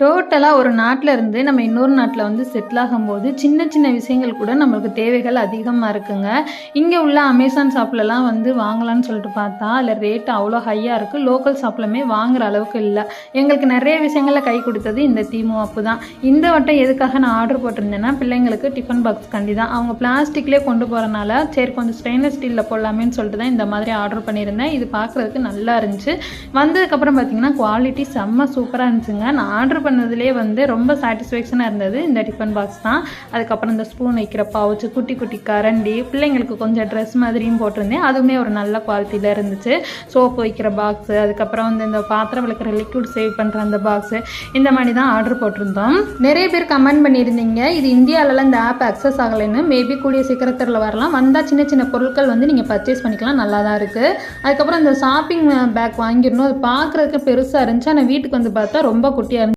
டோட்டலா ஒரு நாட்ல இருந்து நம்ம இன்னொரு நாட்ல வந்து செட்டில் ஆகும்போது, சின்ன சின்ன விஷயங்கள் கூட நம்மளுக்கு தேவைகள் அதிகமா இருக்குங்க. இங்க உள்ள அமேசான் ஷாப்லலாம் வந்து வாங்கலான்னு சொல்லிட்டு பார்த்தா, அதில ரேட் அவ்வளோ ஹையா இருக்கு. லோக்கல் ஷாப்லயுமே வாங்குற அளவுக்கு இல்ல. எங்களுக்கு நெறைய விஷயங்கள்ல கை குடுத்தது இந்த தீமு ஆப்பு தான். இந்த வட்டம் எதுக்காக நான் ஆர்டர் போட்டிருந்தேன்னா, பிள்ளைங்களுக்கு டிஃபன் பாக்ஸ்க்காண்டி தான். அவங்க பிளாஸ்டிக்லேயே கொண்டு போறனால, சரி கொஞ்சம் ஸ்டெயின்லெஸ் ஸ்டீல்ல போடலாமேன்னு சொல்லிட்டு தான் இந்த மாதிரி ஆர்டர் பண்ணியிருந்தேன். இது பார்க்குறதுக்கு நல்லா இருந்துச்சு. வந்ததுக்கப்புறம் பார்த்தீங்கன்னா, குவாலிட்டி செம்ம சூப்பரா இருந்துச்சுங்க. நான் ஆர்டர் பண்ணதுலேயே வந்து ரொம்ப சாட்டிஸ்ஃபேக்ஷனாக இருந்தது இந்த டிஃபன் பாக்ஸ் தான். அதுக்கப்புறம் இந்த ஸ்பூன் வைக்கிற பவுச், குட்டி குட்டி கரண்டி, பிள்ளைங்களுக்கு கொஞ்சம் ட்ரெஸ் மாதிரியும் போட்டிருந்தேன். அதுவுமே ஒரு நல்ல குவாலிட்டியில் இருந்துச்சு. சோப்பு வைக்கிற பாக்ஸு, அதுக்கப்புறம் வந்து இந்த பாத்திரம் விளக்குற லிக்விட் சேவ் பண்ணுற அந்த பாக்ஸு, இந்த மாதிரி தான் ஆர்டர் போட்டிருந்தோம். நிறைய பேர் கமெண்ட் பண்ணியிருந்தீங்க, இது இந்தியாவிலலாம் இந்த ஆப் அக்சஸ் ஆகலைன்னு. மேபி கூடிய சீக்கிரத்தில் வரலாம். வந்தால் சின்ன சின்ன பொருட்கள் வந்து நீங்கள் பர்ச்சேஸ் பண்ணிக்கலாம். நல்லா தான் இருக்குது. அதுக்கப்புறம் இந்த ஷாப்பிங் பேக் வாங்கிடணும். அது பார்க்குறதுக்கு பெருசாக இருந்துச்சு. ஆனால் வீட்டுக்கு வந்து பார்த்தா ரொம்ப குட்டியாக இருந்துச்சு.